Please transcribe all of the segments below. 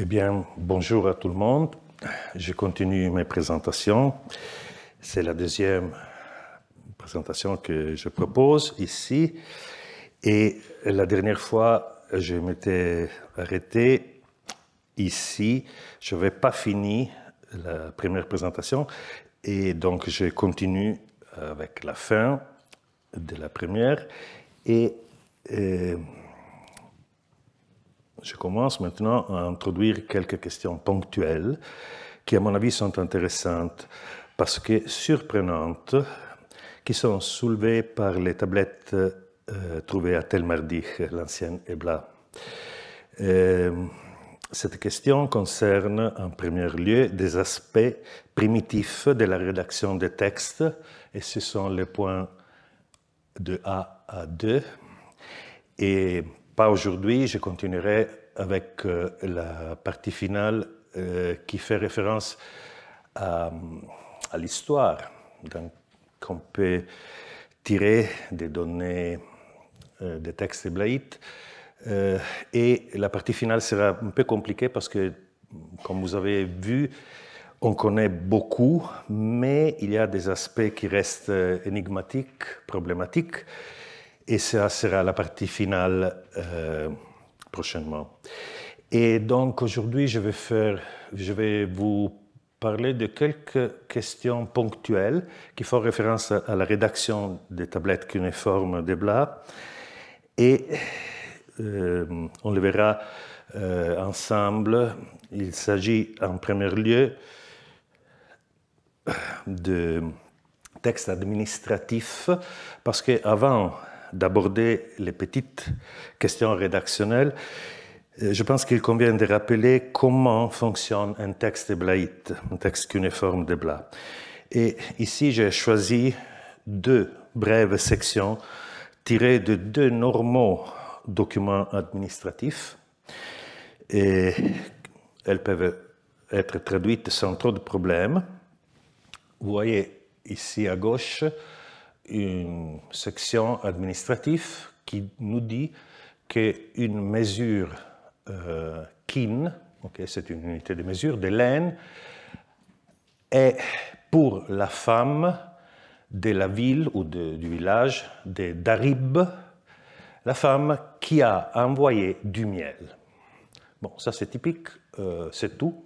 Eh bien, bonjour à tout le monde. Je continue mes présentations. C'est la deuxième présentation que je propose ici. Et la dernière fois, je m'étais arrêté ici. Je n'avais pas fini la première présentation. Et donc, je continue avec la fin de la première. Et je commence maintenant à introduire quelques questions ponctuelles qui, à mon avis, sont intéressantes parce que surprenantes, qui sont soulevées par les tablettes trouvées à Tel Mardig, l'ancienne Ebla. Cette question concerne en premier lieu des aspects primitifs de la rédaction des textes, et ce sont les points de A à 2. Et pas aujourd'hui, je continuerai avec la partie finale qui fait référence à l'histoire. Donc, on peut tirer des données des textes hébraïques. Et la partie finale sera un peu compliquée parce que, comme vous avez vu, on connaît beaucoup, mais il y a des aspects qui restent énigmatiques, problématiques. Et ça sera la partie finale prochainement. Et donc aujourd'hui, je vais vous parler de quelques questions ponctuelles qui font référence à la rédaction des tablettes cunéiformes d'Ebla. Et on le verra ensemble. Il s'agit en premier lieu de textes administratifs, parce qu'avant d'aborder les petites questions rédactionnelles, je pense qu'il convient de rappeler comment fonctionne un texte héblaïte, un texte cunéiforme d'Ebla. Et ici, j'ai choisi deux brèves sections tirées de deux normaux documents administratifs. Et elles peuvent être traduites sans trop de problèmes. Vous voyez ici à gauche une section administrative qui nous dit qu'une mesure kin, c'est une unité de mesure, de laine, est pour la femme de la ville ou du village de Darib, la femme qui a envoyé du miel. Bon, ça c'est typique, c'est tout.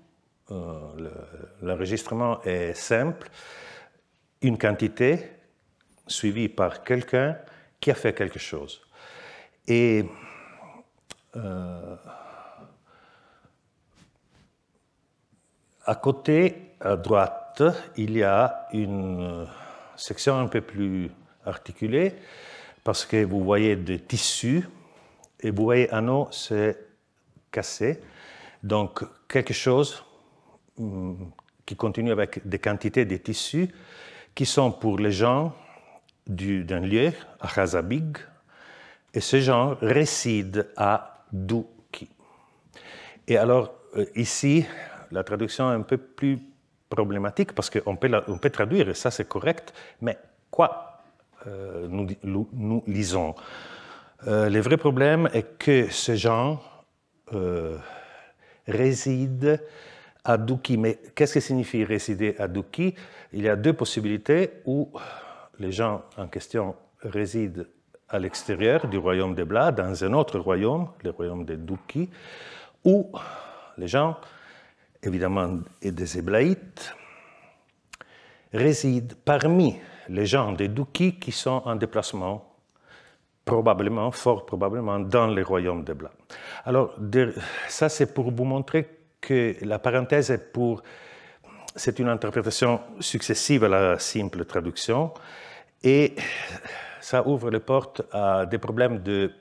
L'enregistrement est simple. Une quantité suivie par quelqu'un qui a fait quelque chose. Et à côté, à droite, il y a une section un peu plus articulée parce que vous voyez des tissus et vous voyez un os, c'est cassé. Donc, quelque chose qui continue avec des quantités de tissus qui sont pour les gens d'un lieu, à Chazabig, et ces gens résident à Douki. Et alors, ici, la traduction est un peu plus problématique parce qu'on peut traduire, et ça c'est correct, mais quoi nous lisons? Le vrai problème est que ces gens résident à Douki. Mais qu'est-ce que signifie résider à Douki? Il y a deux possibilités où les gens en question résident à l'extérieur du royaume d'Ebla, dans un autre royaume, le royaume de Douki, où les gens, évidemment, et des Héblaïtes, résident parmi les gens de Douki qui sont en déplacement, probablement, fort probablement, dans le royaume d'Ebla. Alors, ça c'est pour vous montrer que la parenthèse c'est une interprétation successive à la simple traduction, et ça ouvre les portes à des problèmes de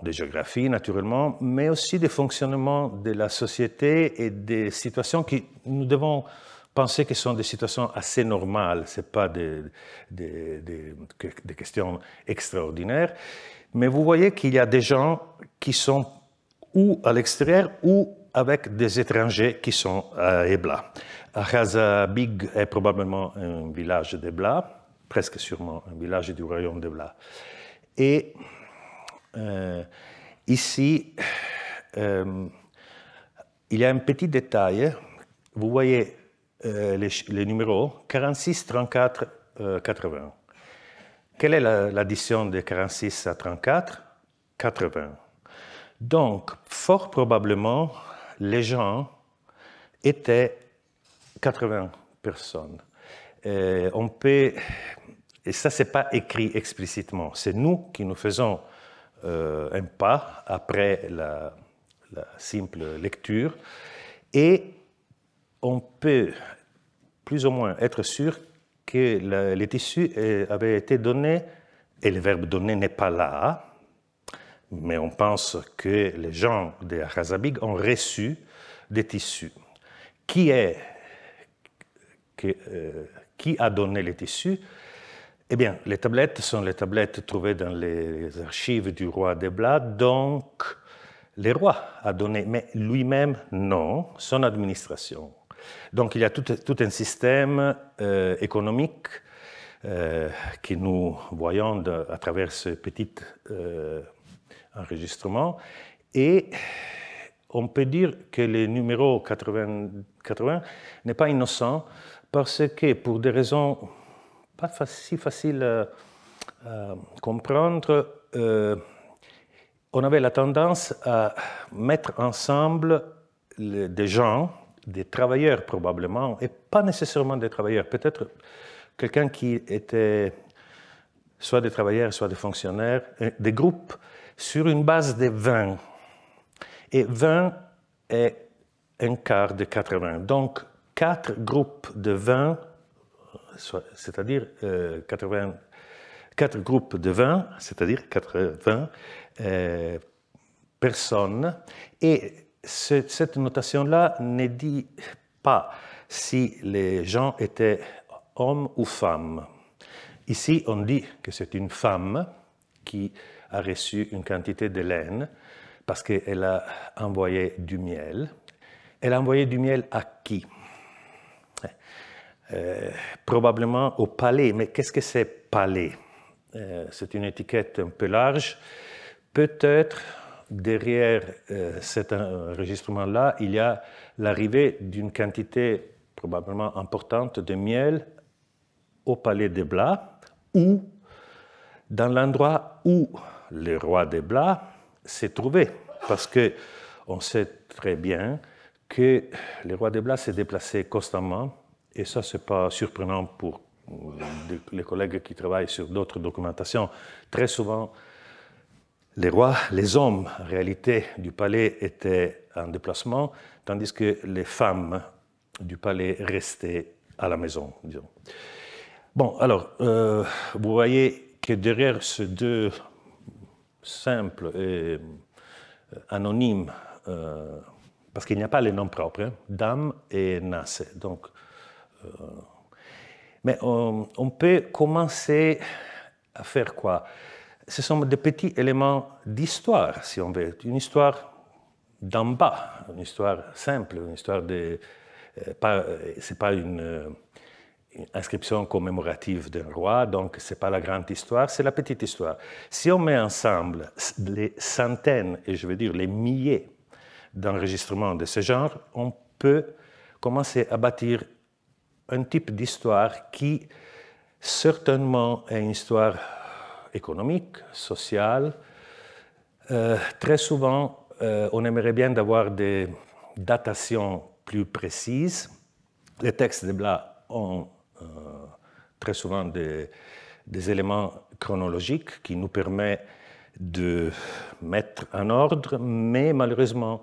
géographie, naturellement, mais aussi de fonctionnement de la société et des situations qui nous devons penser que sont des situations assez normales. Ce n'est pas des questions extraordinaires. Mais vous voyez qu'il y a des gens qui sont ou à l'extérieur ou avec des étrangers qui sont à Ebla. Chazabig est probablement un village d'Ebla, presque sûrement un village du royaume d'Ebla. Et ici, il y a un petit détail. Vous voyez les numéros 46, 34, 80. Quelle est l'addition de 46 à 34? 80. Donc, fort probablement, les gens étaient 80 personnes. Et ça, ce n'est pas écrit explicitement. C'est nous qui nous faisons un pas après la simple lecture. Et on peut plus ou moins être sûr que les tissus avaient été donnés, et le verbe donner n'est pas là, mais on pense que les gens de Ahazabig ont reçu des tissus. Qui a donné les tissus? Eh bien, les tablettes sont les tablettes trouvées dans les archives du roi d'Ebla, donc le roi a donné, mais lui-même, non, son administration. Donc il y a tout un système économique que nous voyons à travers ce petit enregistrement, et on peut dire que le numéro 80 n'est pas innocent parce que pour des raisons pas si faciles à comprendre, on avait la tendance à mettre ensemble des gens, des travailleurs probablement, et pas nécessairement des travailleurs, peut-être quelqu'un qui était soit des travailleurs, soit des fonctionnaires, des groupes sur une base de 20. Et 20 est un quart de 80. Donc, 4 groupes de 20, c'est-à-dire 4 groupes de 20, c'est-à-dire 80 personnes. Et cette notation-là ne dit pas si les gens étaient hommes ou femmes. Ici, on dit que c'est une femme qui a reçu une quantité de laine parce qu'elle a envoyé du miel. Elle a envoyé du miel à qui? Probablement au palais. Mais qu'est-ce que c'est palais? C'est une étiquette un peu large. Peut-être derrière cet enregistrement-là, il y a l'arrivée d'une quantité probablement importante de miel au palais d'Ebla, ou dans l'endroit où le roi d'Ebla s'est trouvé. Parce qu'on sait très bien que le roi d'Ebla s'est déplacé constamment, et ça, ce n'est pas surprenant pour les collègues qui travaillent sur d'autres documentations. Très souvent, les rois, les hommes, en réalité, du palais étaient en déplacement, tandis que les femmes du palais restaient à la maison, disons. Bon, alors, vous voyez que derrière ces deux simples et anonymes, parce qu'il n'y a pas les noms propres, hein, Dam et Nasse. Donc, mais on peut commencer à faire quoi? Ce sont des petits éléments d'histoire, si on veut. Une histoire d'en bas, une histoire simple, une histoire de... c'est pas une inscription commémorative d'un roi, donc ce n'est pas la grande histoire, c'est la petite histoire. Si on met ensemble les centaines, et je veux dire les milliers d'enregistrements de ce genre, on peut commencer à bâtir un type d'histoire qui certainement est une histoire économique, sociale. Très souvent, on aimerait bien d'avoir des datations plus précises. Les textes de Blas ont très souvent des éléments chronologiques qui nous permettent de mettre en ordre, mais malheureusement,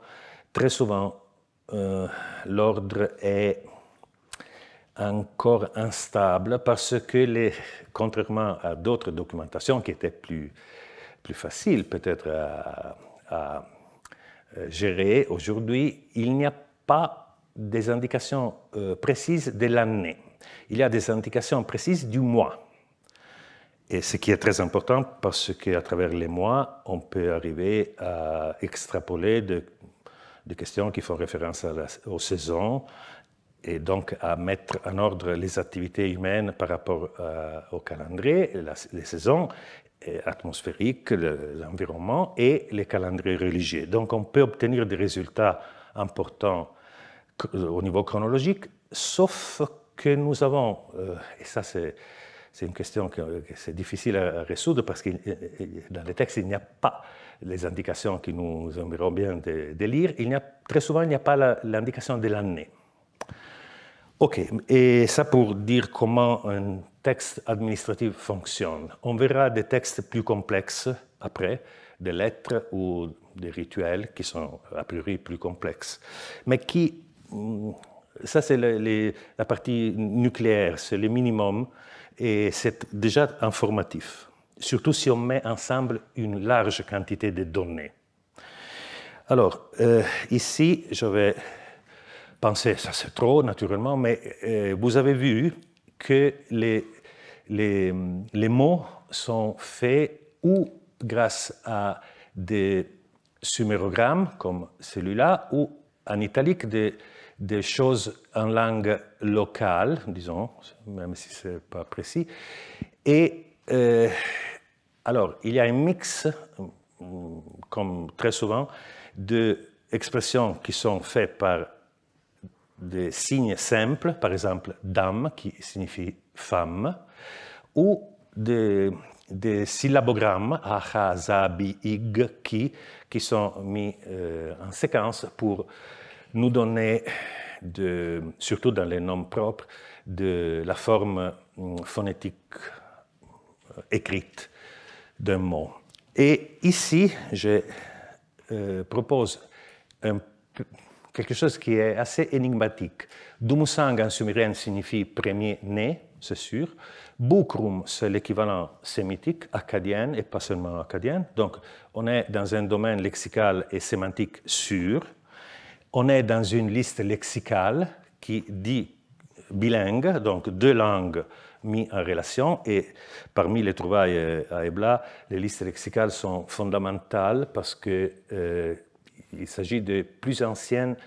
très souvent, l'ordre est encore instable parce que, contrairement à d'autres documentations qui étaient plus faciles peut-être à gérer, aujourd'hui, il n'y a pas des indications précises de l'année. Il y a des indications précises du mois. Et ce qui est très important parce qu'à travers les mois, on peut arriver à extrapoler des questions qui font référence aux saisons et donc à mettre en ordre les activités humaines par rapport au calendrier, les saisons atmosphériques, l'environnement et les calendriers religieux. Donc on peut obtenir des résultats important au niveau chronologique, sauf que nous avons, et ça c'est une question que c'est difficile à résoudre parce que dans les textes, il n'y a pas les indications que nous aimerions bien de lire. Très souvent, il n'y a pas l'indication de l'année. OK, et ça pour dire comment un texte administratif fonctionne. On verra des textes plus complexes après, des lettres ou des rituels qui sont a priori plus complexes, mais qui, ça c'est la partie nucléaire, c'est le minimum et c'est déjà informatif, surtout si on met ensemble une large quantité de données. Alors, ici, je vais penser, ça c'est trop naturellement, mais vous avez vu que les mots sont faits ou grâce à des sumérogrammes comme celui-là ou en italique des choses en langue locale, disons, même si ce n'est pas précis. Et alors, il y a un mix, comme très souvent, d'expressions qui sont faites par des signes simples, par exemple dame, qui signifie femme, ou des syllabogrammes, aha, za, bi, ig, qui sont mis en séquence pour nous donner, surtout dans les noms propres, de la forme phonétique écrite d'un mot. Et ici, je propose quelque chose qui est assez énigmatique. Dumusang en sumérien signifie premier né, c'est sûr. Bukrum, c'est l'équivalent sémitique, acadien et pas seulement acadien. Donc, on est dans un domaine lexical et sémantique sûr. On est dans une liste lexicale qui dit bilingue, donc deux langues mises en relation. Et parmi les trouvailles à Ebla, les listes lexicales sont fondamentales parce qu'il s'agit de plus anciens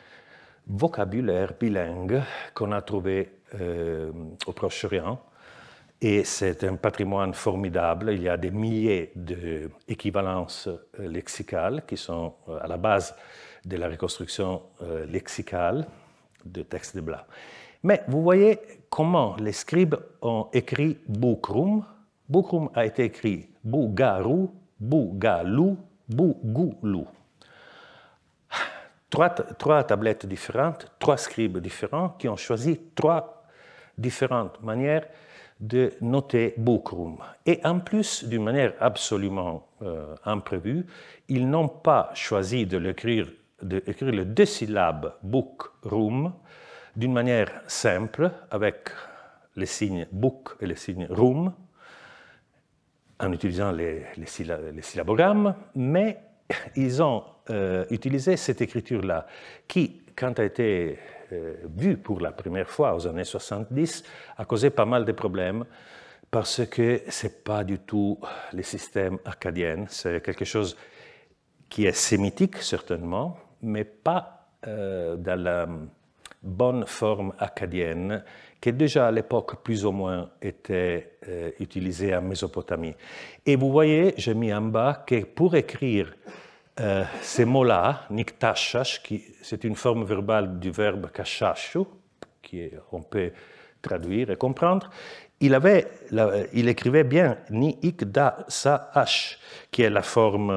vocabulaires bilingues qu'on a trouvés au Proche-Orient. Et c'est un patrimoine formidable. Il y a des milliers d'équivalences lexicales qui sont à la base de la reconstruction lexicale de textes de Bla. Mais vous voyez comment les scribes ont écrit Bukrum. Bukrum a été écrit Bugaru, Bugalu, Bugulu. Trois tablettes différentes, trois scribes différents qui ont choisi trois différentes manières de noter Bukrum. Et en plus, d'une manière absolument imprévue, ils n'ont pas choisi d'écrire les deux syllabes Bukrum d'une manière simple, avec les signes Buk et les signes Rum, en utilisant les syllabogrammes, mais ils ont utilisé cette écriture-là, qui, quand a été vue pour la première fois aux années 70, a causé pas mal de problèmes, parce que ce n'est pas du tout le système acadien, c'est quelque chose qui est sémitique, certainement, mais pas dans la bonne forme acadienne, qui déjà à l'époque plus ou moins était utilisée en Mésopotamie. Et vous voyez, j'ai mis en bas que pour écrire ces mots-là, niktashash, c'est une forme verbale du verbe kashashu, on peut traduire et comprendre, il écrivait bien ni ik da sa h, qui est la forme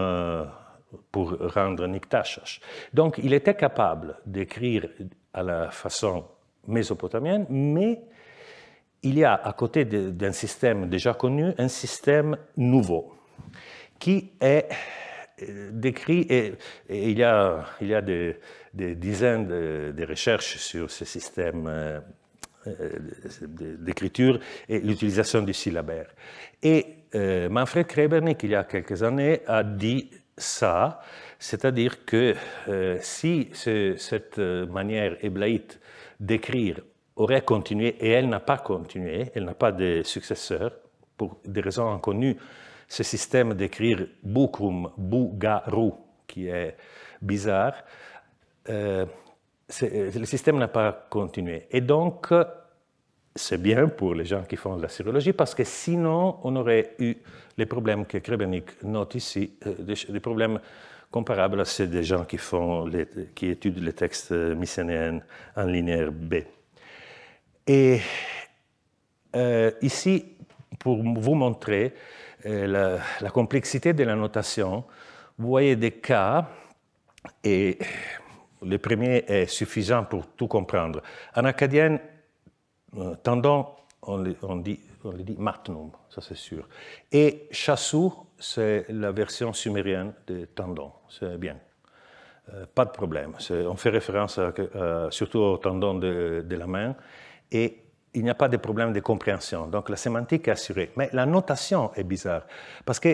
pour rendre niktashash. Donc il était capable d'écrire à la façon mésopotamienne, mais il y a à côté d'un système déjà connu, un système nouveau, qui est décrit, et il y a des dizaines de recherches sur ce système d'écriture et l'utilisation du syllabaire. Et Manfred Krebernik, il y a quelques années, a dit ça, c'est-à-dire que si cette manière héblaïte d'écrire aurait continué, et elle n'a pas continué, elle n'a pas de successeur, pour des raisons inconnues, ce système d'écrire Bukrum, Bugaru, qui est bizarre, le système n'a pas continué. Et donc, c'est bien pour les gens qui font de la sérologie, parce que sinon, on aurait eu les problèmes que Krebenik note ici, des problèmes comparables à ceux des gens qui étudient les textes mycénéens en linéaire B. Et ici, pour vous montrer la complexité de la notation, vous voyez des cas, et le premier est suffisant pour tout comprendre. En acadien, tendon, on le dit matnum, ça c'est sûr. Et chassou, c'est la version sumérienne de tendon, c'est bien. Pas de problème. On fait référence surtout au tendon de la main, et il n'y a pas de problème de compréhension. Donc la sémantique est assurée. Mais la notation est bizarre, parce que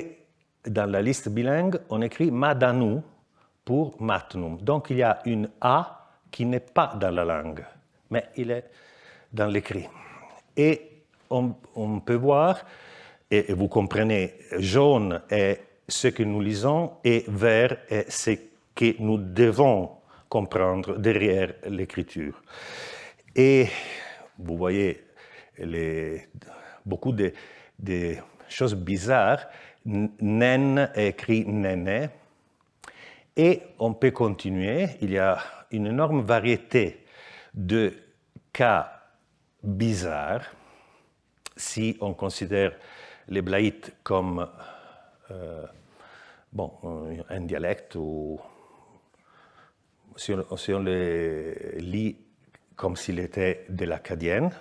dans la liste bilingue, on écrit madanu pour matnum. Donc il y a une A qui n'est pas dans la langue, mais il est dans l'écrit. Et on peut voir, et vous comprenez, jaune est ce que nous lisons et vert est ce que nous devons comprendre derrière l'écriture. Et vous voyez beaucoup de choses bizarres. Nen est écrit néné. Et on peut continuer. Il y a une énorme variété de cas bizarres si on considère les blahites comme un dialecte, ou si on les lit comme s'il était de l'acadienne.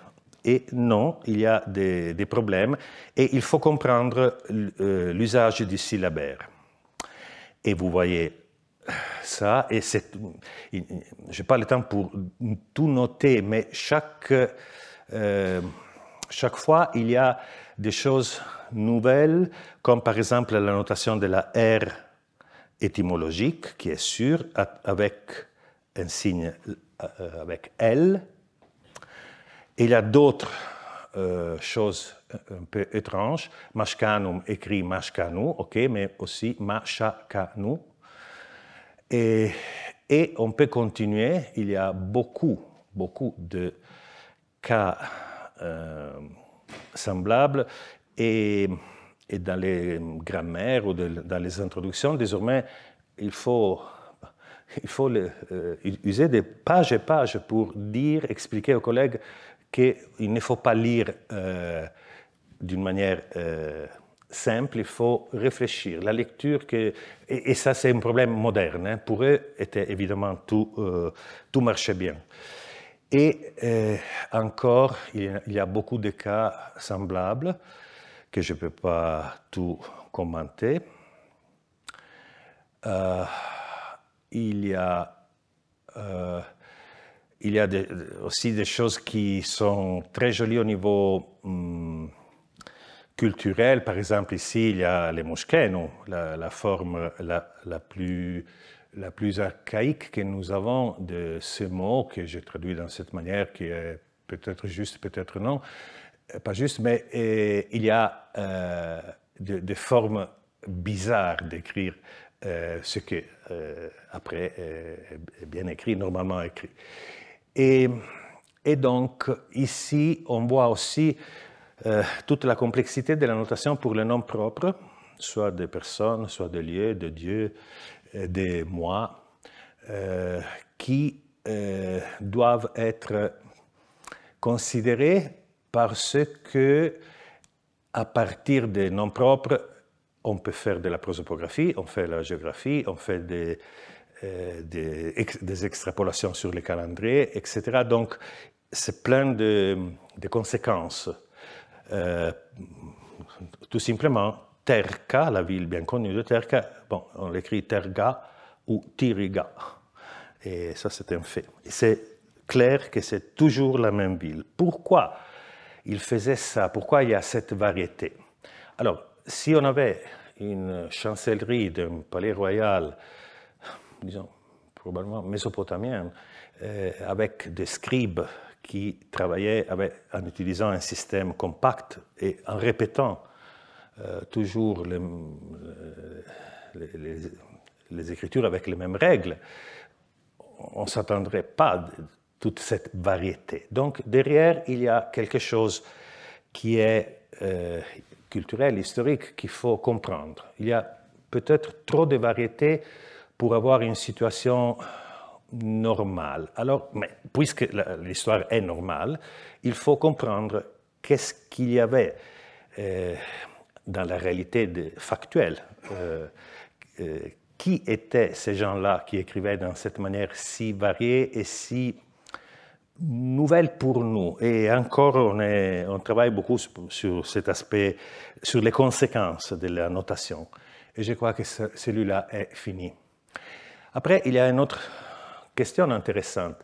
Et non, il y a des problèmes, et il faut comprendre l'usage du syllabaire. Et vous voyez ça, et je n'ai pas le temps pour tout noter, mais chaque fois, il y a des choses nouvelles, comme par exemple la notation de la R étymologique, qui est sûre, avec un signe avec L. Et il y a d'autres choses un peu étranges. Mashkanum écrit Mashkanu, ok, mais aussi Mashakanu. Et on peut continuer. Il y a beaucoup de cas semblables, et dans les grammaires ou dans les introductions, désormais, il faut user des pages et pages pour expliquer aux collègues qu'il ne faut pas lire d'une manière simple, il faut réfléchir. La lecture, et ça c'est un problème moderne, hein. Pour eux, était évidemment tout marchait bien. Et encore, il y a beaucoup de cas semblables que je ne peux pas tout commenter. Il y a aussi des choses qui sont très jolies au niveau culturel. Par exemple, ici, il y a les mushkenu, la forme la plus archaïque que nous avons de ce mot, que j'ai traduit dans cette manière, qui est peut-être juste, peut-être non, pas juste, mais il y a des formes bizarres d'écrire ce qui, après, est bien écrit, normalement écrit. Et donc, ici, on voit aussi toute la complexité de la notation pour les noms propres, soit des personnes, soit des lieux, de dieux, des mois, qui doivent être considérés parce que, à partir des noms propres, on peut faire de la prosopographie, on fait de la géographie, on fait des extrapolations sur les calendriers, etc. Donc, c'est plein de conséquences. Tout simplement, Terka, la ville bien connue de Terka, on l'écrit Terga ou Tiriga. Et ça, c'est un fait. Et c'est clair que c'est toujours la même ville. Pourquoi il faisait ça? Pourquoi il y a cette variété? Alors, si on avait une chancellerie d'un palais royal, disons, probablement mésopotamien, avec des scribes qui travaillaient en utilisant un système compact et en répétant toujours les écritures avec les mêmes règles, on ne s'attendrait pas toute cette variété. Donc derrière, il y a quelque chose qui est culturel, historique, qu'il faut comprendre. Il y a peut-être trop de variété pour avoir une situation normale. Alors, mais puisque l'histoire est normale, il faut comprendre qu'est-ce qu'il y avait dans la réalité factuelle. Qui étaient ces gens-là qui écrivaient dans cette manière si variée et si nouvelle pour nous? Et encore, on travaille beaucoup sur cet aspect, sur les conséquences de la notation. Et je crois que celui-là est fini. Après, il y a une autre question intéressante.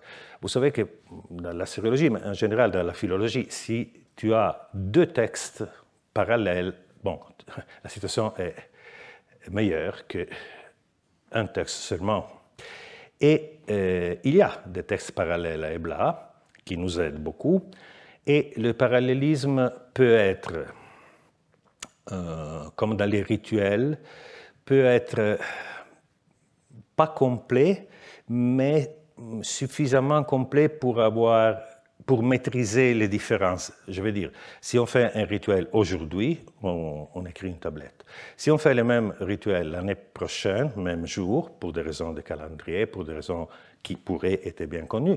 Vous savez que dans la sériologie, mais en général dans la philologie, si tu as deux textes parallèles, bon, la situation est meilleure qu'un texte seulement. Et il y a des textes parallèles à Ebla qui nous aident beaucoup. Et le parallélisme peut être, comme dans les rituels, peut être pas complet, mais suffisamment complet pour maîtriser les différences. Je veux dire, si on fait un rituel aujourd'hui, on écrit une tablette. Si on fait le même rituel l'année prochaine, même jour, pour des raisons de calendrier, pour des raisons qui pourraient être bien connues,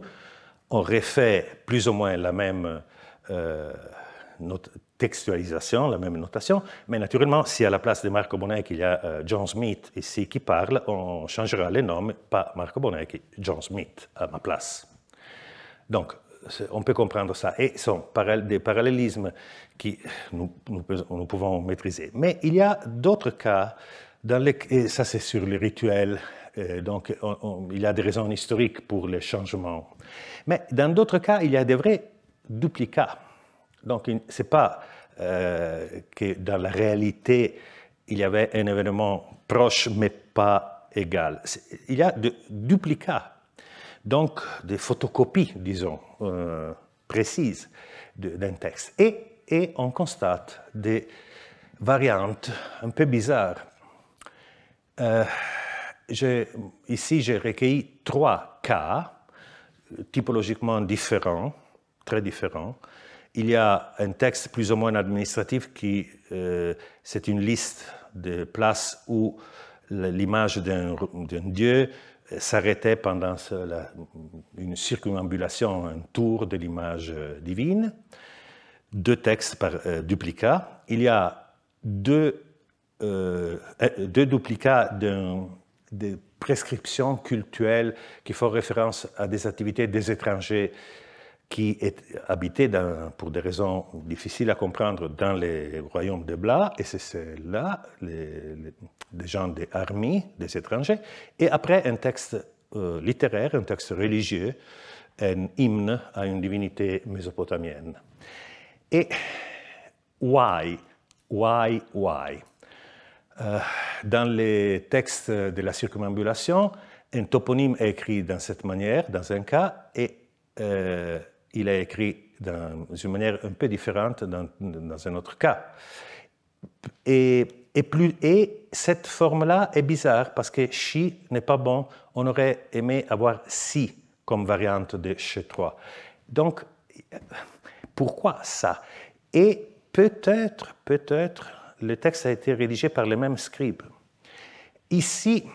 on refait plus ou moins la même textualisation, la même notation, mais naturellement, si à la place de Marco Bonnecchi, il y a John Smith ici qui parle, on changera les noms, pas Marco Bonnecchi, John Smith à ma place. Donc, on peut comprendre ça, et ce sont des parallélismes que nous pouvons maîtriser. Mais il y a d'autres cas, et ça c'est sur les rituels, donc il y a des raisons historiques pour les changements. Mais dans d'autres cas, il y a des vrais duplicats. Donc, ce n'est pas que dans la réalité, il y avait un événement proche, mais pas égal. Il y a des duplicats, donc des photocopies, disons, précises d'un texte. Et on constate des variantes un peu bizarres. Ici, j'ai recueilli 3 cas typologiquement différents, très différents. Il y a un texte plus ou moins administratif qui, c'est une liste de places où l'image d'un dieu s'arrêtait pendant une circumambulation, un tour de l'image divine. 2 textes par duplicat. Il y a deux duplicats de prescriptions cultuelles qui font référence à des activités des étrangers qui habitaient, pour des raisons difficiles à comprendre, dans les royaumes de Bla, et c'est là des gens des armées, des étrangers, et après un texte littéraire, un texte religieux, un hymne à une divinité mésopotamienne. Et why? Dans les textes de la circumambulation, un toponyme est écrit dans cette manière, dans un cas, et il est écrit d'une manière un peu différente dans un autre cas. Et cette forme-là est bizarre parce que chi n'est pas bon. On aurait aimé avoir si comme variante de che3. Donc, pourquoi ça? Et peut-être, le texte a été rédigé par les mêmes scribes. Ici,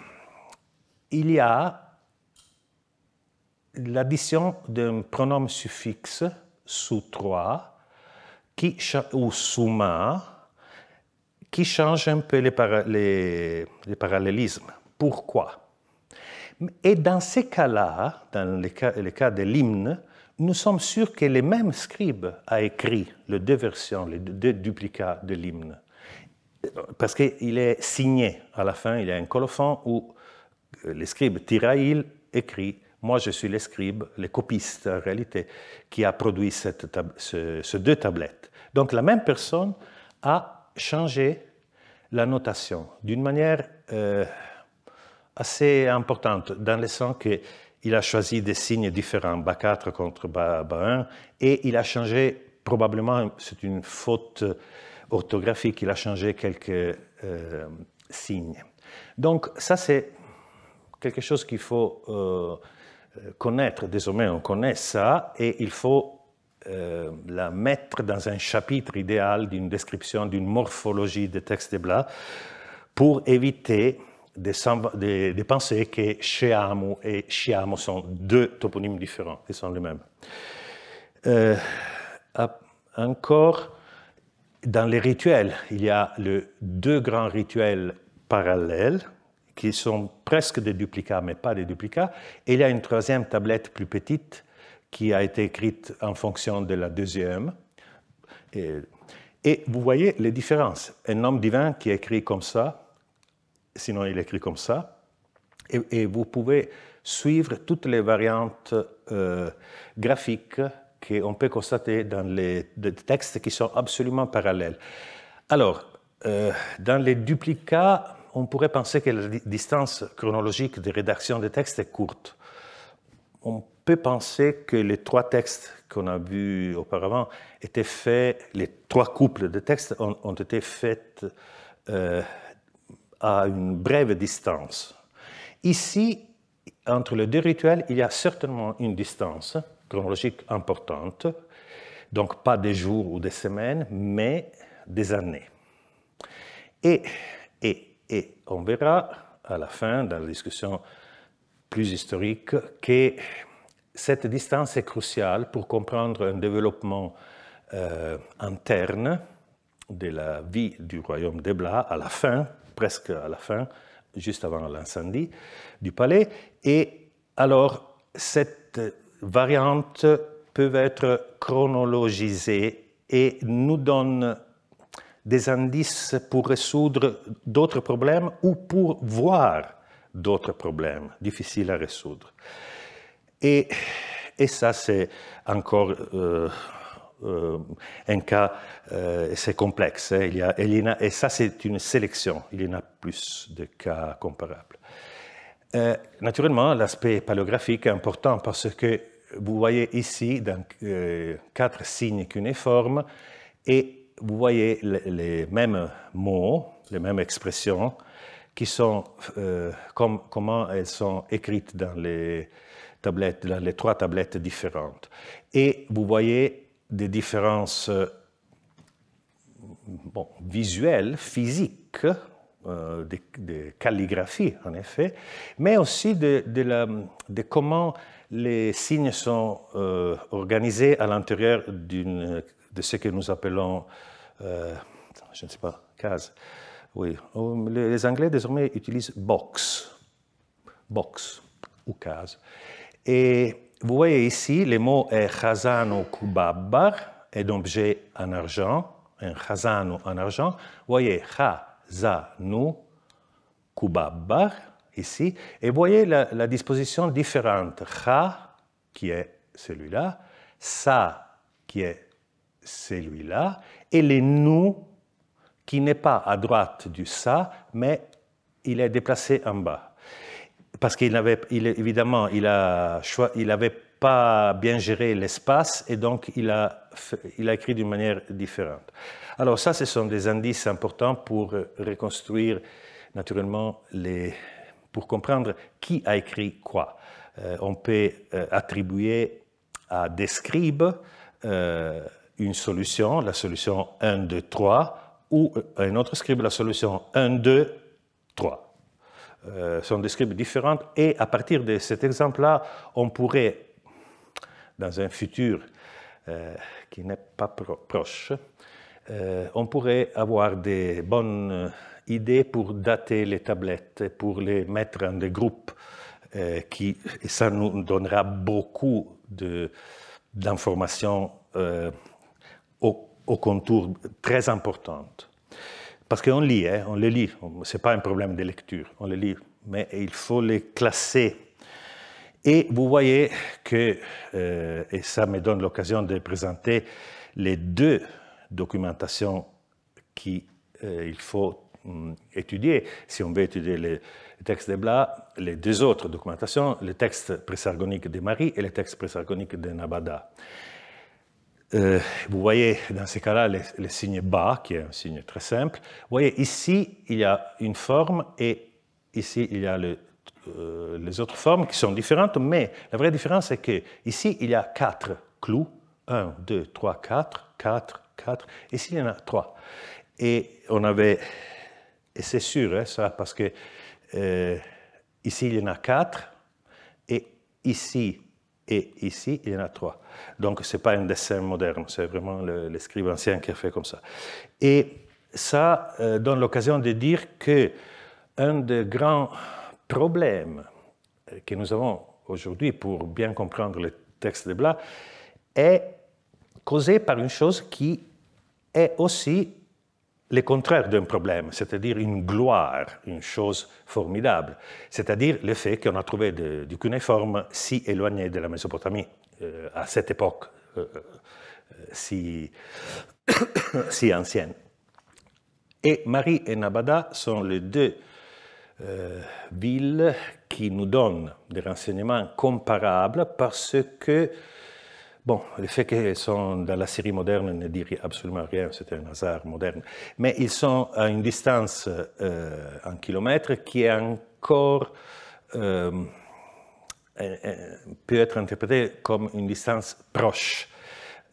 il y a l'addition d'un pronom suffixe sous 3 ou summa qui change un peu les parallélismes. Pourquoi? Et dans ces cas-là, dans le cas de l'hymne, nous sommes sûrs que le même scribe a écrit les 2 versions, les 2 duplicats de l'hymne. Parce qu'il est signé à la fin, il y a un colophon où le scribe Tiraïl écrit « Moi, je suis le scribe, le copiste en réalité, qui a produit ces 2 tablettes. » Donc, la même personne a changé la notation d'une manière assez importante, dans le sens qu'il a choisi des signes différents, Ba4 contre Ba1, et il a changé, probablement, c'est une faute orthographique, il a changé quelques signes. Donc, ça, c'est quelque chose qu'il faut connaître, désormais on connaît ça, et il faut la mettre dans un chapitre idéal d'une description d'une morphologie des textes d'Ebla pour éviter de penser que Sheamu et Sciamu sont deux toponymes différents, ils sont les mêmes. Encore, dans les rituels, il y a deux grands rituels parallèles qui sont presque des duplicats, mais pas des duplicats. Et il y a une troisième tablette plus petite qui a été écrite en fonction de la deuxième. Et vous voyez les différences. Un homme divin qui écrit comme ça, sinon il écrit comme ça, et vous pouvez suivre toutes les variantes graphiques qu'on peut constater dans les textes qui sont absolument parallèles. Alors, dans les duplicats, on pourrait penser que la distance chronologique de rédaction des textes est courte. On peut penser que les trois textes qu'on a vus auparavant étaient faits, les trois couples de textes ont été faits à une brève distance. Ici, entre les deux rituels, il y a certainement une distance chronologique importante, donc pas des jours ou des semaines, mais des années. Et on verra à la fin, dans la discussion plus historique, que cette distance est cruciale pour comprendre un développement interne de la vie du royaume d'Ebla à la fin, presque à la fin, juste avant l'incendie du palais. Et alors, cette variante peut être chronologisée et nous donne des indices pour résoudre d'autres problèmes ou pour voir d'autres problèmes difficiles à résoudre. Et ça, c'est encore un cas, c'est complexe. Et ça, c'est une sélection. Il y en a plus de cas comparables. Naturellement, l'aspect paléographique est important parce que vous voyez ici dans 4 signes cunéiformes et vous voyez les mêmes mots, les mêmes expressions qui sont comment elles sont écrites dans les tablettes, dans les 3 tablettes différentes. Et vous voyez des différences visuelles, physiques, de calligraphie en effet, mais aussi de comment les signes sont organisés à l'intérieur de ce que nous appelons, je ne sais pas, case. Oui, les Anglais désormais utilisent box ou case. Et vous voyez ici, le mot est chazano kubabbar, est d'objet en argent, un chazano en argent. Vous voyez chazanu kubabbar ici, et vous voyez la disposition différente. Cha, qui est celui-là, sa, qui est celui-là, et le nu, qui n'est pas à droite du sa, mais il est déplacé en bas. Parce évidemment, il n'avait pas bien géré l'espace et donc il a écrit d'une manière différente. Alors ça, ce sont des indices importants pour reconstruire naturellement, pour comprendre qui a écrit quoi. On peut attribuer à des scribes une solution, la solution 1, 2, 3, ou à un autre scribe la solution 1, 2, 3. Sont des scribes différentes et à partir de cet exemple-là, on pourrait, dans un futur qui n'est pas proche, on pourrait avoir des bonnes idées pour dater les tablettes, pour les mettre en des groupes et ça nous donnera beaucoup d'informations au contour très importantes. Parce qu'on lit, on les lit, ce n'est pas un problème de lecture, on les lit, mais il faut les classer. Et vous voyez que, et ça me donne l'occasion de présenter les 2 documentations qu'il faut étudier, si on veut étudier le texte d'Ebla, les 2 autres documentations, le texte présargonique de Marie et le texte présargonique de Nabada. Vous voyez dans ces cas-là le signe bas, qui est un signe très simple. Vous voyez ici, il y a une forme et ici, il y a le les autres formes qui sont différentes, mais la vraie différence c'est qu'ici, il y a 4 clous. 1, 2, 3, 4, 4, 4. Ici, il y en a 3. Et on avait... Et c'est sûr, hein, ça, parce que ici, il y en a 4, et ici, il y en a 3. Donc, ce n'est pas un dessin moderne, c'est vraiment le scribe ancien qui a fait comme ça. Et ça donne l'occasion de dire qu'un des grands problèmes que nous avons aujourd'hui pour bien comprendre le texte de Blas est causé par une chose qui est aussi le contraire d'un problème, c'est-à-dire une gloire, une chose formidable, c'est-à-dire le fait qu'on a trouvé du cunéiforme si éloigné de la Mésopotamie à cette époque si ancienne. Et Mari et Nabada sont les deux villes qui nous donnent des renseignements comparables parce que, bon, le fait qu'elles sont dans la Syrie moderne ne dit absolument rien, c'est un hasard moderne, mais ils sont à une distance en kilomètres qui est encore, peut être interprétée comme une distance proche.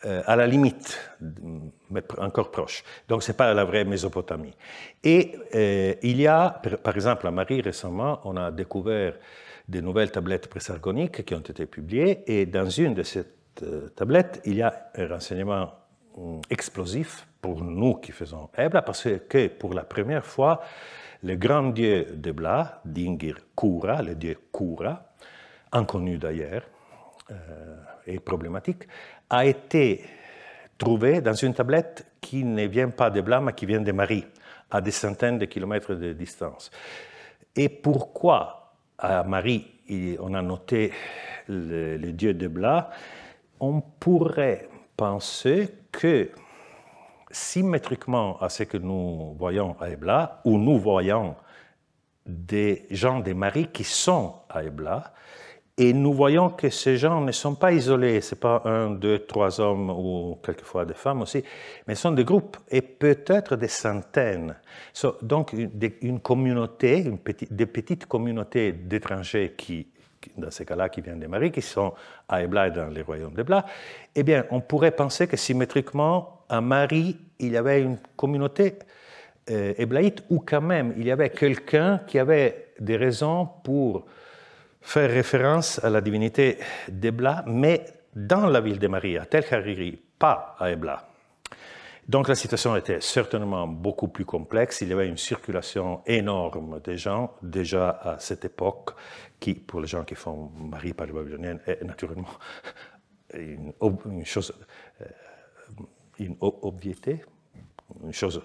À la limite, mais encore proche. Donc, ce n'est pas la vraie Mésopotamie. Et il y a, par exemple, à Mari, récemment, on a découvert des nouvelles tablettes présargoniques qui ont été publiées, et dans une de ces tablettes, il y a un renseignement explosif pour nous qui faisons Ebla, parce que pour la première fois, le grand dieu de Blas, Dingir Kura, le dieu Kura, inconnu d'ailleurs, et problématique, a été trouvé dans une tablette qui ne vient pas de Blas, mais qui vient de Mari, à des centaines de kilomètres de distance. Et pourquoi à Mari, on a noté le dieu de Blas? On pourrait penser que, symétriquement à ce que nous voyons à Ebla, où nous voyons des gens de Mari qui sont à Ebla, et nous voyons que ces gens ne sont pas isolés, ce n'est pas 1, 2, 3 hommes ou quelquefois des femmes aussi, mais ce sont des groupes et peut-être des centaines. Donc une communauté, des petites communautés d'étrangers qui, dans ces cas-là, qui viennent de Mari, qui sont à Ebla et dans les royaumes d'Ebla, eh bien, on pourrait penser que symétriquement, à Mari, il y avait une communauté éblaïte où quand même il y avait quelqu'un qui avait des raisons pour faire référence à la divinité d'Ebla, mais dans la ville de Mari, à Tel Hariri, pas à Ebla. Donc la situation était certainement beaucoup plus complexe. Il y avait une circulation énorme de gens déjà à cette époque, qui, pour les gens qui font Mari par les Babyloniennes, est naturellement une chose, une obviété, une chose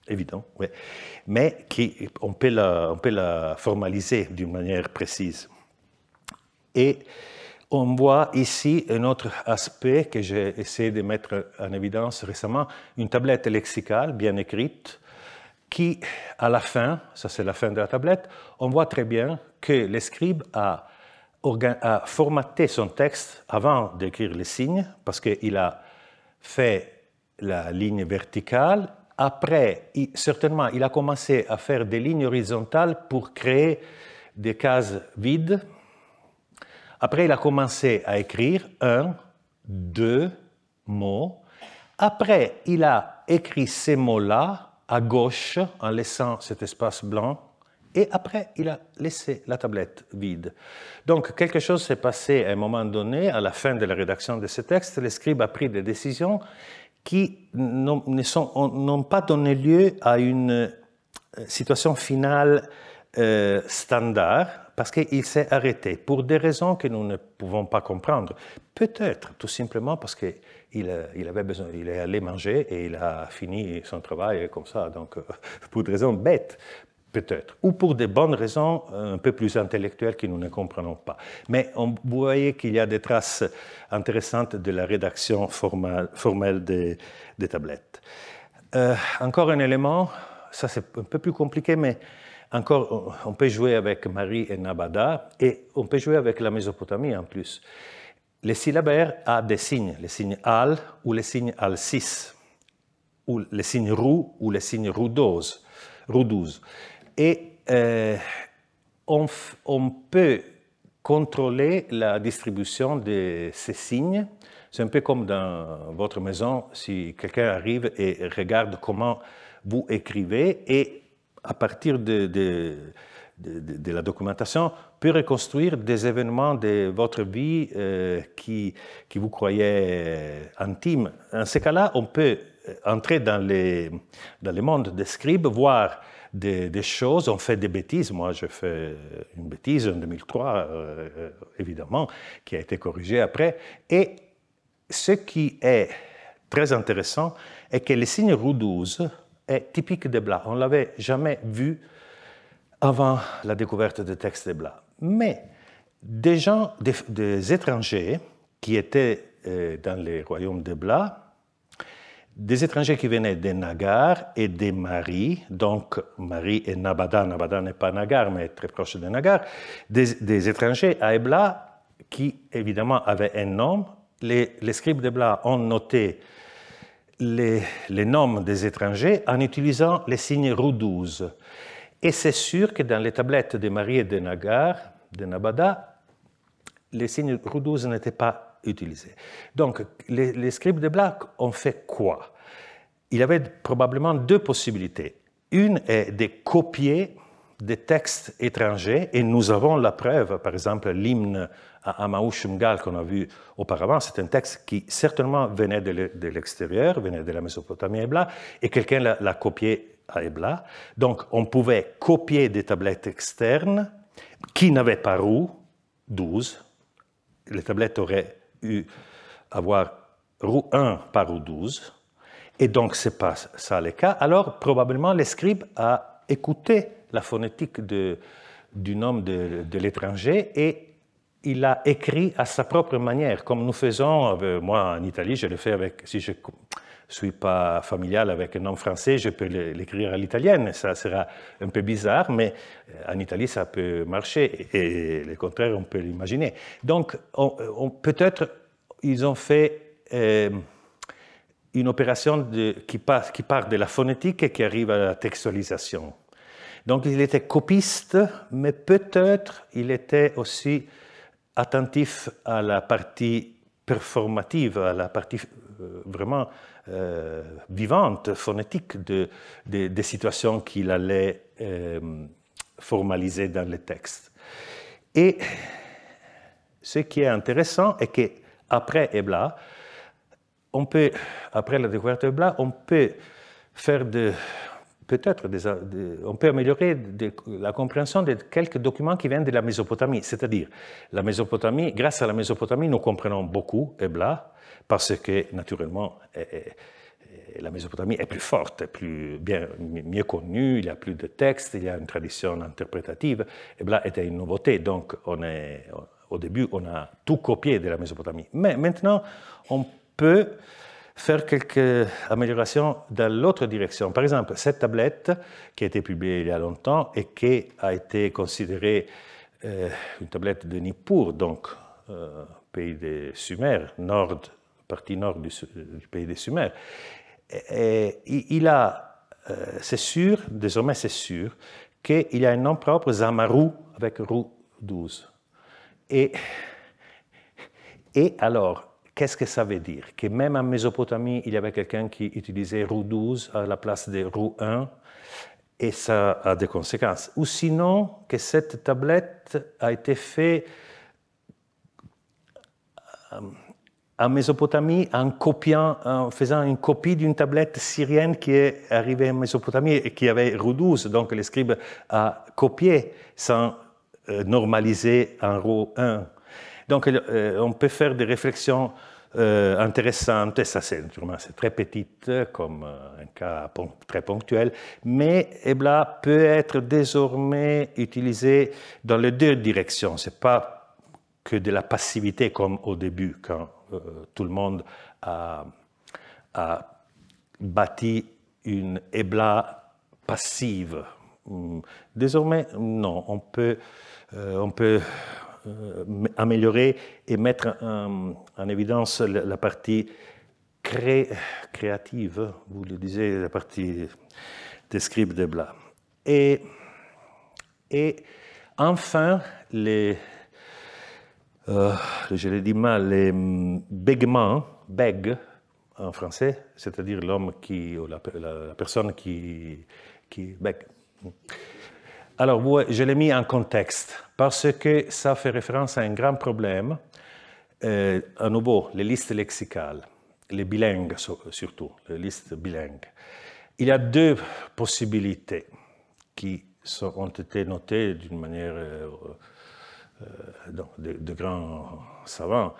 évident, oui, mais on peut la formaliser d'une manière précise. Et on voit ici un autre aspect que j'ai essayé de mettre en évidence récemment, une tablette lexicale bien écrite qui, à la fin, ça c'est la fin de la tablette, on voit très bien que le scribe a formaté son texte avant d'écrire les signes, parce qu'il a fait la ligne verticale. Après, certainement, il a commencé à faire des lignes horizontales pour créer des cases vides. Après, il a commencé à écrire 1, 2 mots. Après, il a écrit ces mots-là à gauche en laissant cet espace blanc. Et après, il a laissé la tablette vide. Donc, quelque chose s'est passé à un moment donné, à la fin de la rédaction de ce texte. Le scribe a pris des décisions qui n'ont pas donné lieu à une situation finale standard, parce qu'il s'est arrêté pour des raisons que nous ne pouvons pas comprendre. Peut-être tout simplement parce qu'il avait besoin, il est allé manger et il a fini son travail comme ça, donc pour des raisons bêtes, peut-être, ou pour des bonnes raisons un peu plus intellectuelles que nous ne comprenons pas. Mais vous voyez qu'il y a des traces intéressantes de la rédaction formelle des tablettes. Encore un élément, ça c'est un peu plus compliqué, mais encore on peut jouer avec Mari et Nabada, et on peut jouer avec la Mésopotamie en plus. Les syllabaires a des signes, les signes al ou les signes al6, ou les signes rou ou les signes roudouze. Et on peut contrôler la distribution de ces signes. C'est un peu comme dans votre maison, si quelqu'un arrive et regarde comment vous écrivez, et à partir de la documentation, peut reconstruire des événements de votre vie qui vous croyez intimes. Dans ce cas-là, on peut entrer dans le monde des scribes, voir des choses, on fait des bêtises. Moi, je fais une bêtise en 2003, évidemment, qui a été corrigée après. Et ce qui est très intéressant est que le signe roue 12 est typique de Blas. On ne l'avait jamais vu avant la découverte des textes de Blas. Mais des gens, des étrangers qui étaient dans les royaumes de Blas, des étrangers qui venaient de Nagar et de Mari, donc Mari et Nabada, Nabada n'est pas Nagar, mais très proche de Nagar, des étrangers à Ebla qui, évidemment, avaient un nom. Les scribes d'Ebla ont noté les noms des étrangers en utilisant les signes roue 12. Et c'est sûr que dans les tablettes de Mari et de Nagar, de Nabada, les signes roue 12 n'étaient pas utilisés. Donc, les scribes d'Ebla ont fait quoi? Il y avait probablement deux possibilités. Une est de copier des textes étrangers, et nous avons la preuve, par exemple, l'hymne à Amaou Shumgal qu'on a vu auparavant, c'est un texte qui certainement venait de l'extérieur, venait de la Mésopotamie Ebla, et quelqu'un l'a copié à Ebla. Donc, on pouvait copier des tablettes externes qui n'avaient pas roue 12. Les tablettes auraient eu avoir roue 1 par roue 12. Et donc, ce n'est pas ça le cas. Alors, probablement, le scribe a écouté la phonétique du nom de l'étranger et il a écrit à sa propre manière, comme nous faisons, moi en Italie, je le fais avec, si je ne suis pas familial avec un nom français, je peux l'écrire à l'italienne, ça sera un peu bizarre, mais en Italie, ça peut marcher, et le contraire, on peut l'imaginer. Donc, peut-être, ils ont fait une opération qui part de la phonétique et qui arrive à la textualisation. Donc, il était copiste, mais peut-être il était aussi attentif à la partie performative, à la partie vraiment vivante, phonétique des situations qu'il allait formaliser dans le texte. Et ce qui est intéressant est qu'après Ebla, après la découverte d'Ebla, on peut faire peut-être on peut améliorer la compréhension de quelques documents qui viennent de la Mésopotamie. C'est-à-dire, la Mésopotamie, grâce à la Mésopotamie, nous comprenons beaucoup Ebla, parce que, naturellement, la Mésopotamie est plus forte, mieux connue, il y a plus de textes, il y a une tradition interprétative. Ebla était une nouveauté, donc au début, on a tout copié de la Mésopotamie. Mais maintenant, on peut faire quelques améliorations dans l'autre direction. Par exemple, cette tablette qui a été publiée il y a longtemps et qui a été considérée une tablette de Nippur, donc pays des Sumères, partie nord du pays des Sumères. C'est sûr, désormais c'est sûr, qu'il y a un nom propre, Zamarou, avec roue 12. Et alors, qu'est-ce que ça veut dire? Que même en Mésopotamie, il y avait quelqu'un qui utilisait roue 12 à la place de roue 1, et ça a des conséquences. Ou sinon, que cette tablette a été faite en Mésopotamie en faisant une copie d'une tablette syrienne qui est arrivée en Mésopotamie et qui avait roue 12. Donc le scribe a copié sans normaliser en roue 1. Donc, on peut faire des réflexions intéressantes, et ça c'est très petit, comme un cas très ponctuel, mais Ebla peut être désormais utilisé dans les deux directions. Ce n'est pas que de la passivité comme au début, quand tout le monde a bâti une Ebla passive. Désormais, non, on peut améliorer et mettre en évidence la partie créative, vous le disiez, la partie des scribes d'Ebla. Et Enfin, je l'ai dit mal, les bèguements, bègue en français, c'est-à-dire l'homme ou la personne qui bègue. Alors, je l'ai mis en contexte parce que ça fait référence à un grand problème. À nouveau, les listes lexicales, les bilingues surtout, les listes bilingues. Il y a deux possibilités qui ont été notées d'une manière de grands savants.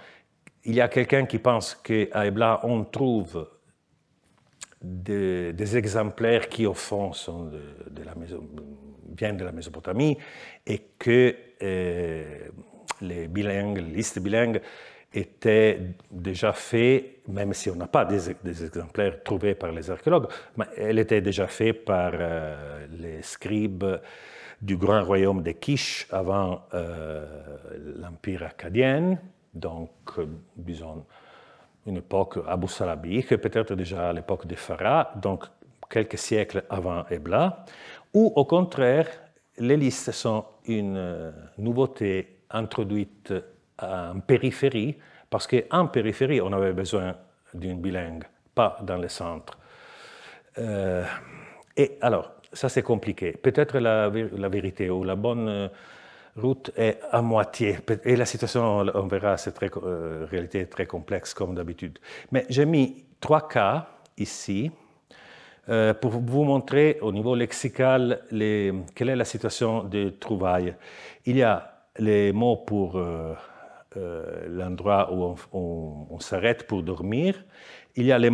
Il y a quelqu'un qui pense qu'à Ebla, on trouve des exemplaires qui, au fond, sont viennent de la Mésopotamie et que les listes bilingues étaient déjà faits, même si on n'a pas des exemplaires trouvés par les archéologues, mais elles étaient déjà faites par les scribes du grand royaume de Kish avant l'Empire akkadien, donc, disons, une époque Abu Salabi, que peut-être déjà à l'époque des Pharaons, donc quelques siècles avant Ebla, ou au contraire, les listes sont une nouveauté introduite en périphérie, parce qu'en périphérie, on avait besoin d'une bilingue, pas dans le centre. Et alors, ça c'est compliqué. Peut-être la vérité ou la bonne route est à moitié. Et la situation, on verra, c'est réalité très complexe comme d'habitude. Mais j'ai mis 3 cas ici pour vous montrer au niveau lexical quelle est la situation des trouvailles. Il y a les mots pour l'endroit où on s'arrête pour dormir. Il y a les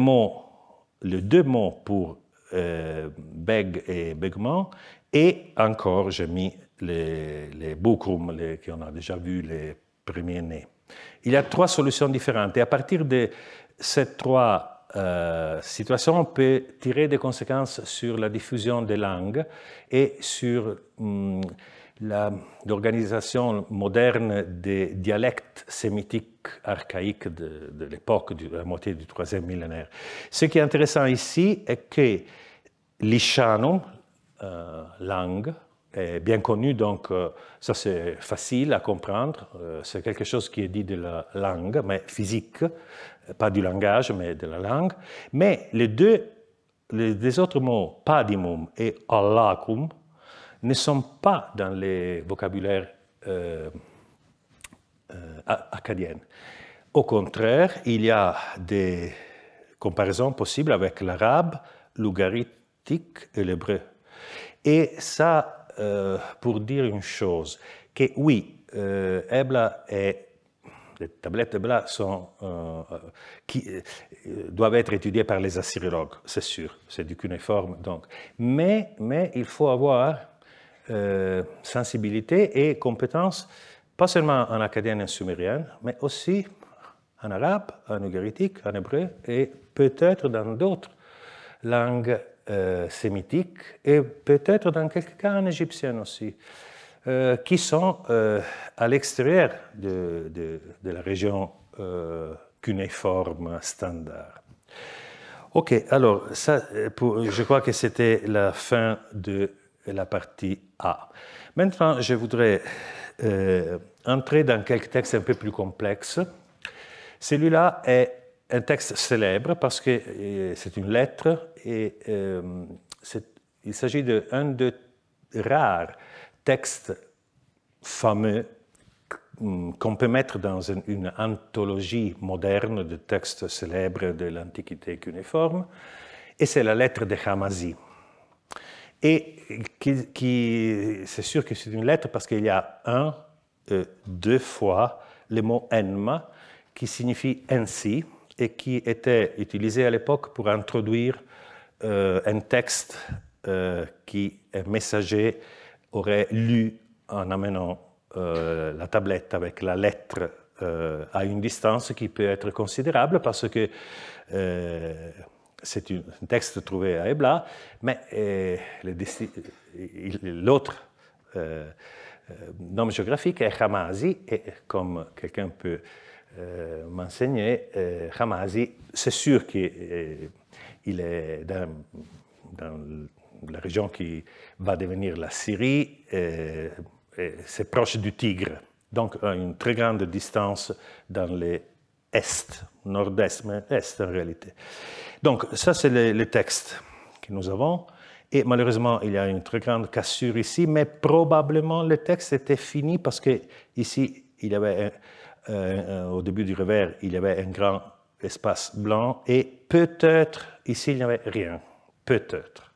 deux mots pour beg et bèguement. Et encore, j'ai mis les bukrum, qu'on a déjà vu, les premiers-nés. Il y a 3 solutions différentes. Et à partir de ces 3 situations, on peut tirer des conséquences sur la diffusion des langues et sur l'organisation moderne des dialectes sémitiques archaïques de l'époque, de la moitié du 3e millénaire. Ce qui est intéressant ici est que l'Ishanum, langue, est bien connue, donc ça c'est facile à comprendre. C'est quelque chose qui est dit de la langue, mais physique, pas du langage, mais de la langue. Mais les autres mots, padimum et allakum, ne sont pas dans les vocabulaires akkadiens. Au contraire, il y a des comparaisons possibles avec l'arabe, l'ougaritique et l'hébreu. Et ça, pour dire une chose, que oui, Ebla et les tablettes Ebla doivent être étudiées par les assyriologues, c'est sûr, c'est du cunéiforme. Donc. Mais il faut avoir sensibilité et compétence, pas seulement en akkadien et en sumérien, mais aussi en arabe, en ougaritique, en hébreu et peut-être dans d'autres langues sémitiques et peut-être dans quelques cas en égyptien aussi, qui sont à l'extérieur de la région cunéiforme standard. Ok, alors ça, je crois que c'était la fin de la partie A. Maintenant, je voudrais entrer dans quelques textes un peu plus complexes. Celui-là est un texte célèbre parce que c'est une lettre et il s'agit d'un de rares textes fameux qu'on peut mettre dans une anthologie moderne de textes célèbres de l'Antiquité cunéiforme, et c'est la lettre de Hamazi. Et c'est sûr que c'est une lettre parce qu'il y a 2 fois le mot enma qui signifie ainsi et qui était utilisé à l'époque pour introduire un texte qui un messager aurait lu en amenant la tablette avec la lettre à une distance qui peut être considérable parce que c'est un texte trouvé à Ebla, mais l'autre nom géographique est Hamazi, et comme quelqu'un peut m'enseigner, Hamazi, c'est sûr qu'il est dans la région qui va devenir la Syrie, c'est proche du Tigre, donc à une très grande distance dans l'est, nord-est, mais est en réalité. Donc ça c'est le texte que nous avons, et malheureusement il y a une très grande cassure ici, mais probablement le texte était fini parce que ici il y avait au début du revers il y avait un grand espace blanc, et peut-être ici il n'y avait rien, peut-être.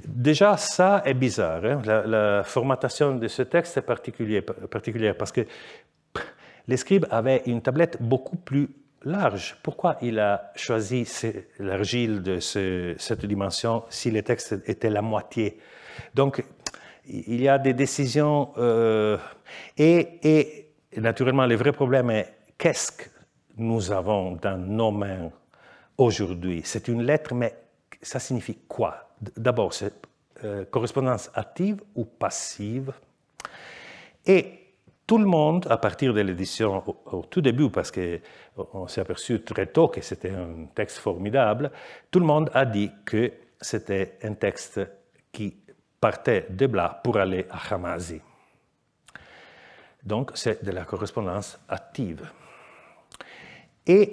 Déjà, ça est bizarre. Hein? La formatation de ce texte est particulière parce que les scribes avaient une tablette beaucoup plus large. Pourquoi il a choisi l'argile de cette dimension si le texte était la moitié? Donc, il y a des décisions. Et naturellement, le vrai problème est qu'est-ce que nous avons dans nos mains aujourd'hui? C'est une lettre, mais ça signifie quoi? D'abord, c'est correspondance active ou passive. Et tout le monde, à partir de l'édition au tout début, parce qu'on s'est aperçu très tôt que c'était un texte formidable, tout le monde a dit que c'était un texte qui partait de Blas pour aller à Hamazi. Donc, c'est de la correspondance active. Et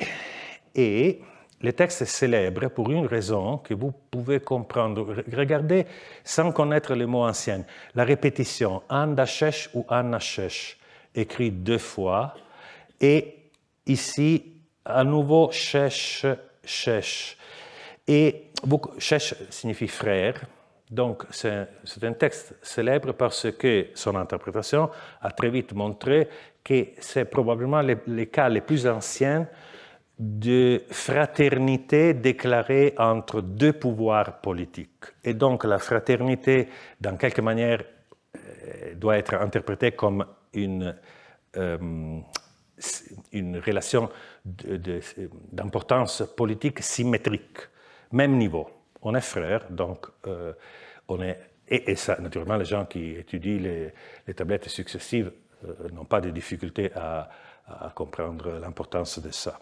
le texte est célèbre pour une raison que vous pouvez comprendre. Regardez, sans connaître les mots anciens, la répétition « Andashesh » ou « Anashesh » écrit 2 fois, et ici, à nouveau « Shesh »,« Shesh ». Et « Shesh » signifie « frère », donc c'est un texte célèbre parce que son interprétation a très vite montré que c'est probablement les cas les plus anciens de fraternité déclarée entre 2 pouvoirs politiques. Et donc la fraternité, dans quelque manière, doit être interprétée comme une relation d'importance politique symétrique, même niveau. On est frères, donc on est... Et ça, naturellement, les gens qui étudient les tablettes successives n'ont pas de difficulté à comprendre l'importance de ça.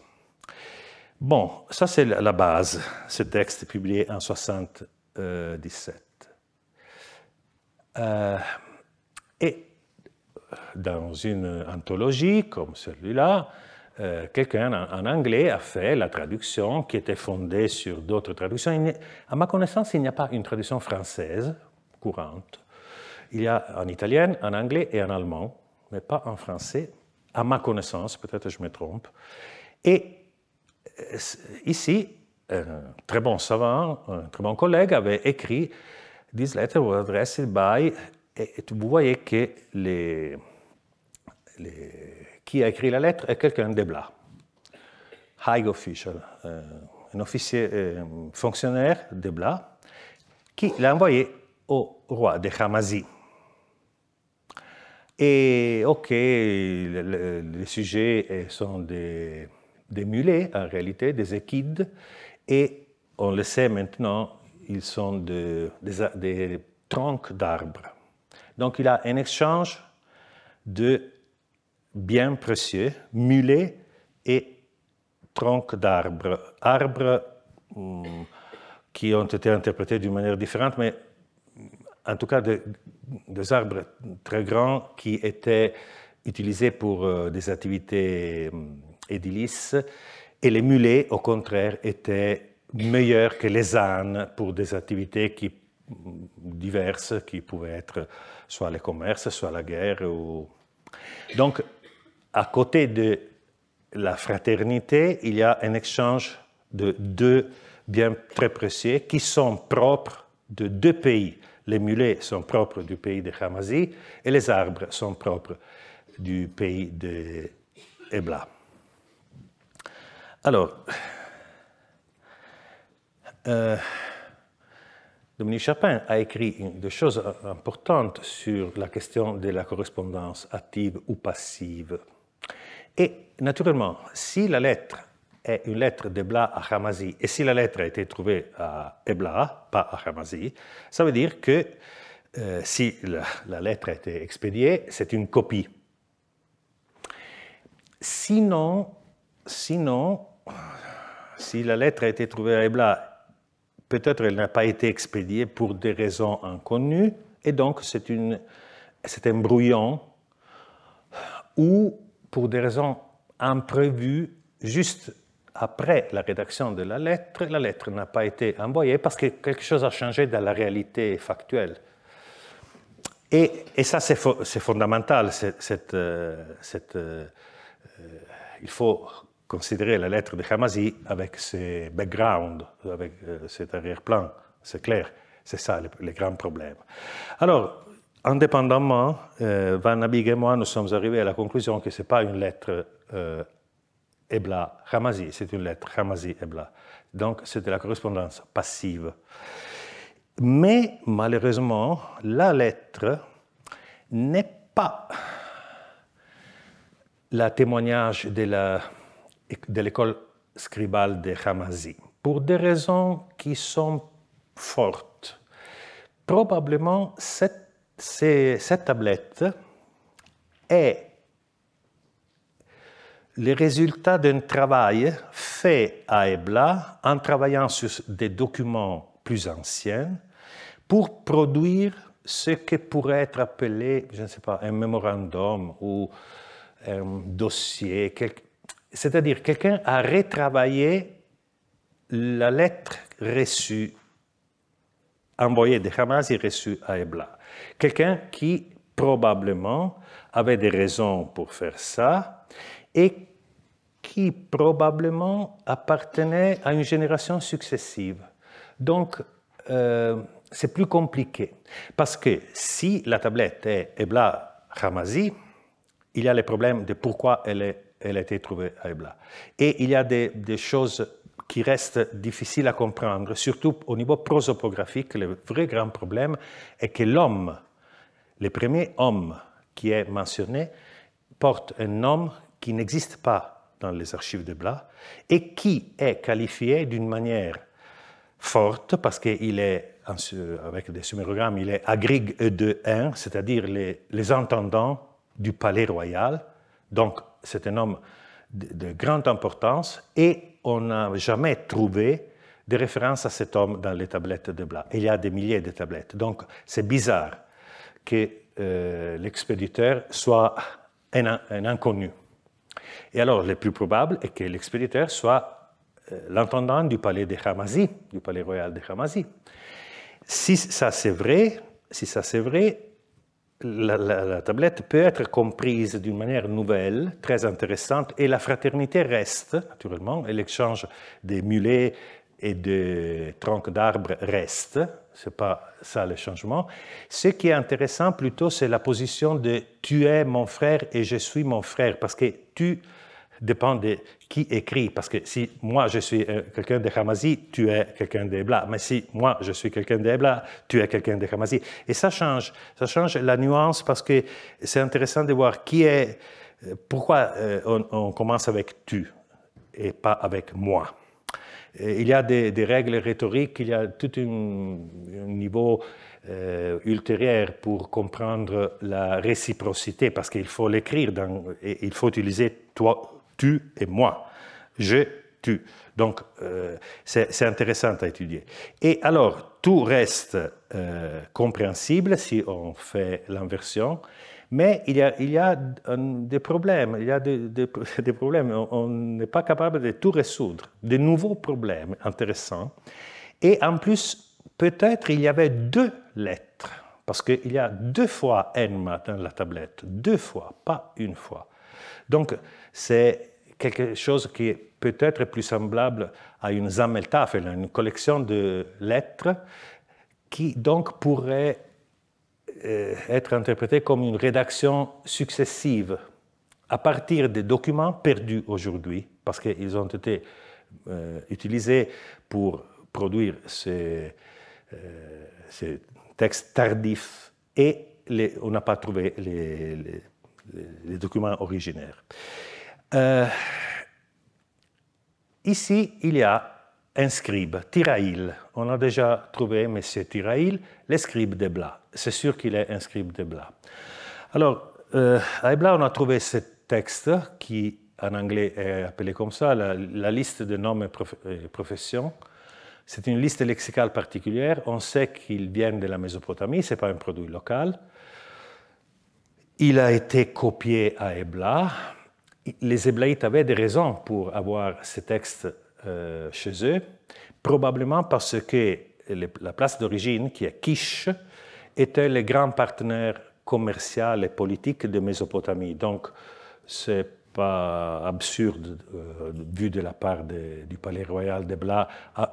Bon, ça c'est la base, ce texte publié en 1977. Et dans une anthologie comme celui-là, quelqu'un en anglais a fait la traduction qui était fondée sur d'autres traductions. À ma connaissance, il n'y a pas une traduction française courante. Il y a en italien, en anglais et en allemand, mais pas en français, à ma connaissance, peut-être je me trompe. Et ici, un très bon savant, un très bon collègue avait écrit « This letter was addressed by » et vous voyez que qui a écrit la lettre est quelqu'un de Blas, high official, un officier, fonctionnaire de Blas, qui l'a envoyé au roi de Hamazi. Et ok, les sujets sont des mulets, en réalité, des équides, et on le sait maintenant, ils sont des troncs d'arbres. Donc il a un échange de biens précieux, mulets et troncs d'arbres. Arbres qui ont été interprétés d'une manière différente, mais en tout cas des arbres très grands qui étaient utilisés pour des activités édilisses, et les mulets, au contraire, étaient meilleurs que les ânes pour des activités diverses, qui pouvaient être soit le commerce, soit la guerre. Donc, à côté de la fraternité, il y a un échange de 2 biens très précieux qui sont propres de 2 pays. Les mulets sont propres du pays de Hamazi et les arbres sont propres du pays de Ebla. Alors, Dominique Charpin a écrit des choses importantes sur la question de la correspondance active ou passive. Et naturellement, si la lettre est une lettre d'Ebla à Hamazi, et si la lettre a été trouvée à Ebla, pas à Hamazi, ça veut dire que si la lettre a été expédiée, c'est une copie. Sinon, si la lettre a été trouvée à Ebla, peut-être elle n'a pas été expédiée pour des raisons inconnues, et donc c'est une c'est un brouillon où, pour des raisons imprévues, juste après la rédaction de la lettre n'a pas été envoyée parce que quelque chose a changé dans la réalité factuelle. Et ça, c'est fondamental. Il faut considérer la lettre de Khamazi avec ses backgrounds, avec cet arrière-plan, c'est clair. C'est ça le grand problème. Alors, indépendamment, Van Abig et moi, nous sommes arrivés à la conclusion que ce n'est pas une lettre Ebla-Khamazi, c'est une lettre Khamazi-Ebla. Donc, c'est de la correspondance passive. Mais, malheureusement, la lettre n'est pas le témoignage de l'école scribale de Khamazi, pour des raisons qui sont fortes. Probablement, cette tablette est le résultat d'un travail fait à Ebla en travaillant sur des documents plus anciens pour produire ce que pourrait être appelé, je ne sais pas, un mémorandum ou un dossier. C'est-à-dire, quelqu'un a retravaillé la lettre reçue, envoyée de Khamazi reçue à Ebla. Quelqu'un qui, probablement, avait des raisons pour faire ça et qui, probablement, appartenait à une génération successive. Donc, c'est plus compliqué. Parce que si la tablette est Ebla-Khamazi, il y a le problème de pourquoi elle a été trouvée à Ebla. Et il y a des choses qui restent difficiles à comprendre, surtout au niveau prosopographique. Le vrai grand problème est que l'homme, le premier homme qui est mentionné, porte un nom qui n'existe pas dans les archives d'Ebla et qui est qualifié d'une manière forte, parce qu'il est, avec des sumérogrammes, il est Agrig E2-1, c'est-à-dire les intendants du palais royal. Donc, c'est un homme de grande importance et on n'a jamais trouvé de référence à cet homme dans les tablettes d'Ebla. Il y a des milliers de tablettes. Donc, c'est bizarre que l'expéditeur soit un inconnu. Et alors, le plus probable est que l'expéditeur soit l'intendant du palais de Khamazi, du palais royal de Khamazi. Si ça c'est vrai, la tablette peut être comprise d'une manière nouvelle, très intéressante, et la fraternité reste, naturellement, et l'échange des mulets et des troncs d'arbres reste. Ce n'est pas ça le changement. Ce qui est intéressant plutôt, c'est la position de « tu es mon frère et je suis mon frère », parce que « tu » dépend de qui écrit, parce que si moi je suis quelqu'un de Khamazi, tu es quelqu'un d'Ebla, mais si moi je suis quelqu'un d'Ebla, tu es quelqu'un de Khamazi. Et ça change la nuance, parce que c'est intéressant de voir qui est, pourquoi on commence avec tu et pas avec moi. Il y a des règles rhétoriques, il y a tout un niveau ultérieur pour comprendre la réciprocité, parce qu'il faut l'écrire, il faut utiliser toi, tu et moi, je, tu. Donc, c'est intéressant à étudier. Et alors, tout reste compréhensible si on fait l'inversion, mais il y a des problèmes, des problèmes. On n'est pas capable de tout résoudre, de nouveaux problèmes intéressants. Et en plus, peut-être il y avait 2 lettres, parce qu'il y a 2 fois Enma dans la tablette, 2 fois, pas une fois. Donc, c'est quelque chose qui est peut-être plus semblable à une Sammeltafel, une collection de lettres qui donc pourrait être interprétée comme une rédaction successive à partir des documents perdus aujourd'hui, parce qu'ils ont été utilisés pour produire ces textes tardifs et on n'a pas trouvé les documents originaires. Ici, il y a un scribe, Tiraïl. On a déjà trouvé M. Tiraïl, le scribe d'Ebla. C'est sûr qu'il est un scribe d'Ebla. Alors, à Ebla, on a trouvé ce texte qui, en anglais, est appelé comme ça, la liste de noms et professions. C'est une liste lexicale particulière. On sait qu'ils viennent de la Mésopotamie, ce n'est pas un produit local. il a été copié à Ebla. Les Eblaïtes avaient des raisons pour avoir ces textes chez eux, probablement parce que la place d'origine, qui est Kish, était le grand partenaire commercial et politique de Mésopotamie. Donc, ce n'est pas absurde, vu de la part du palais royal d'Ebla,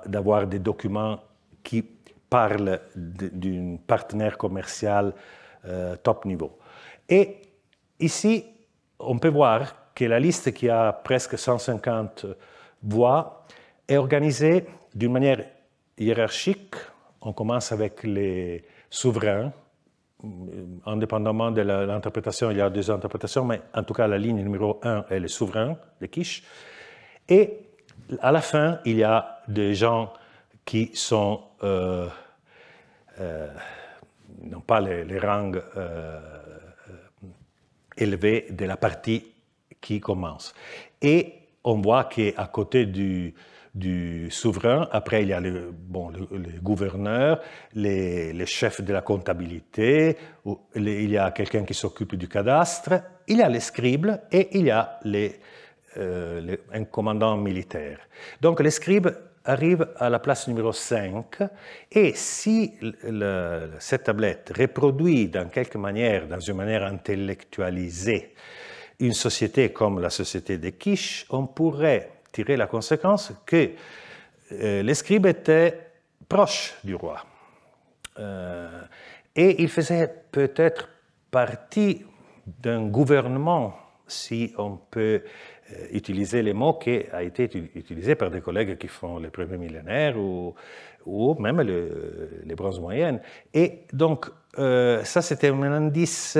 d'avoir des documents qui parlent d'un partenaire commercial top niveau. Et ici, on peut voir que la liste qui a presque 150 voix est organisée d'une manière hiérarchique. On commence avec les souverains. Indépendamment de l'interprétation, il y a deux interprétations, mais en tout cas, la ligne numéro 1 est le souverain de Kish. Et à la fin, il y a des gens qui sont n'ont pas les rangs élevés de la partie qui commence. Et on voit qu'à côté du souverain, après il y a les gouverneurs, les chefs de la comptabilité, il y a quelqu'un qui s'occupe du cadastre, il y a les scribes et il y a un commandant militaire. Donc les scribes arrivent à la place numéro 5 et si cette tablette reproduit dans quelque manière, dans une manière intellectualisée, une société comme la société de Kish, on pourrait tirer la conséquence que les scribes étaient proches du roi. Et ils faisaient peut-être partie d'un gouvernement, si on peut utiliser les mots qui ont été utilisés par des collègues qui font les premiers millénaires ou même les bronzes moyennes. Et donc, ça, c'était un indice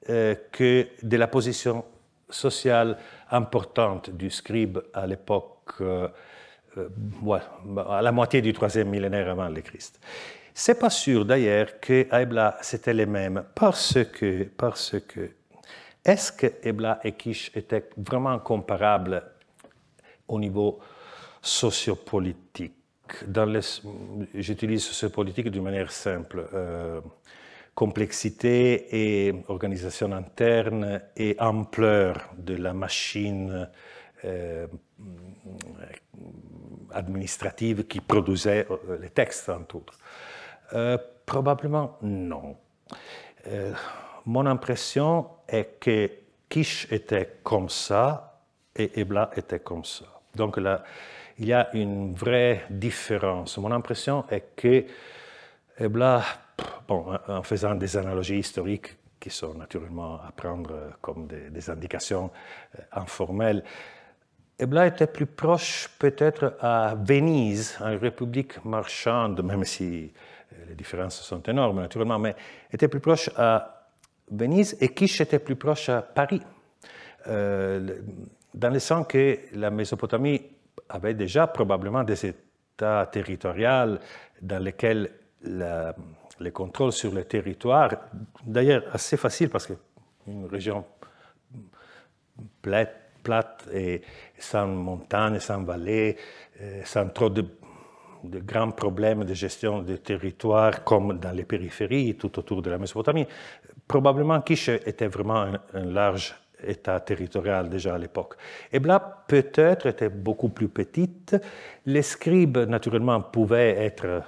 que de la position sociale importante du scribe à l'époque, à la moitié du troisième millénaire avant le Christ. Ce n'est pas sûr d'ailleurs que Ebla c'était les mêmes parce que est-ce que Ebla et Kish étaient vraiment comparables au niveau sociopolitique? J'utilise sociopolitique d'une manière simple. Complexité et organisation interne et ampleur de la machine administrative qui produisait les textes, entre autres. Probablement non. Mon impression est que Kish était comme ça et Ebla était comme ça. Donc là, il y a une vraie différence. Mon impression est que Ebla, en faisant des analogies historiques qui sont naturellement à prendre comme des indications informelles, Ebla était plus proche peut-être à Venise, une république marchande, même si les différences sont énormes naturellement, mais était plus proche à Venise et Kish était plus proche à Paris, dans le sens que la Mésopotamie avait déjà probablement des États territoriaux dans lesquels le contrôle sur le territoire, d'ailleurs assez facile parce qu'une région plate et sans montagne, sans vallée, sans trop de grands problèmes de gestion du territoire comme dans les périphéries tout autour de la Mésopotamie. Probablement Kish était vraiment un large État territorial déjà à l'époque. Ebla peut-être était beaucoup plus petite. Les scribes, naturellement, pouvaient être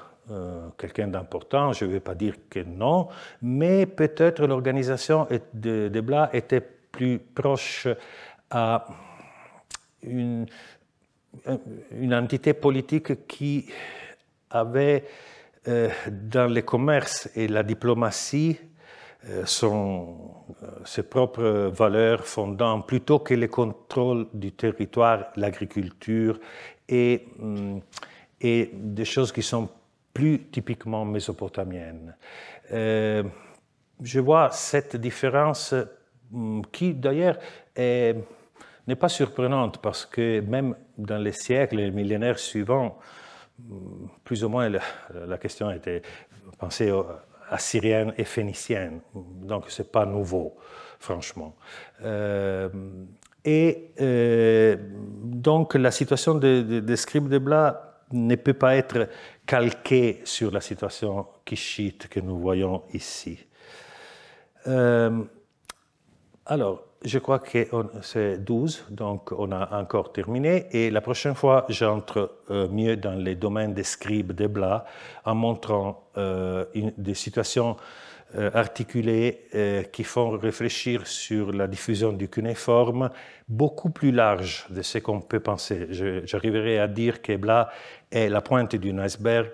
quelqu'un d'important, je ne vais pas dire que non, mais peut-être l'organisation d'Ebla était plus proche à une entité politique qui avait dans le commerce et la diplomatie ses propres valeurs fondantes plutôt que le contrôle du territoire, l'agriculture et des choses qui sont plus typiquement mésopotamiennes. Je vois cette différence qui d'ailleurs n'est pas surprenante parce que même dans les siècles, les millénaires suivants, plus ou moins la question était pensée assyrienne et phénicienne, donc ce n'est pas nouveau, franchement. Donc la situation des scribes d'Ebla ne peut pas être calquée sur la situation kishite que nous voyons ici. Alors, je crois que c'est 12, donc on a encore terminé. Et la prochaine fois, j'entre mieux dans les domaines des scribes d'Ebla en montrant des situations articulées qui font réfléchir sur la diffusion du cunéiforme beaucoup plus large de ce qu'on peut penser. J'arriverai à dire qu'Ebla est la pointe d'un iceberg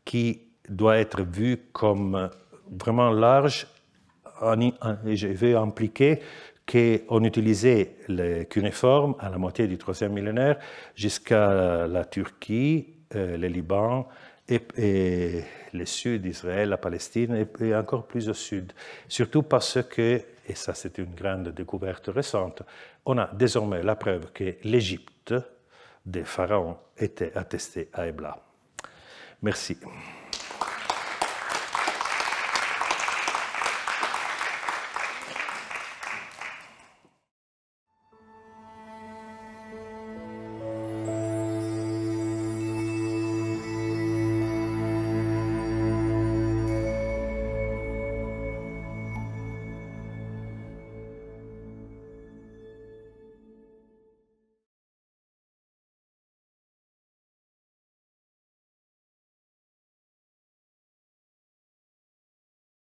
qui doit être vue comme vraiment large. Je vais impliquer qu'on utilisait le cunéiforme à la moitié du 3e millénaire jusqu'à la Turquie, le Liban et le sud d'Israël, la Palestine et encore plus au sud. Surtout parce que, et ça c'est une grande découverte récente, on a désormais la preuve que l'Égypte des pharaons était attestée à Ebla. Merci.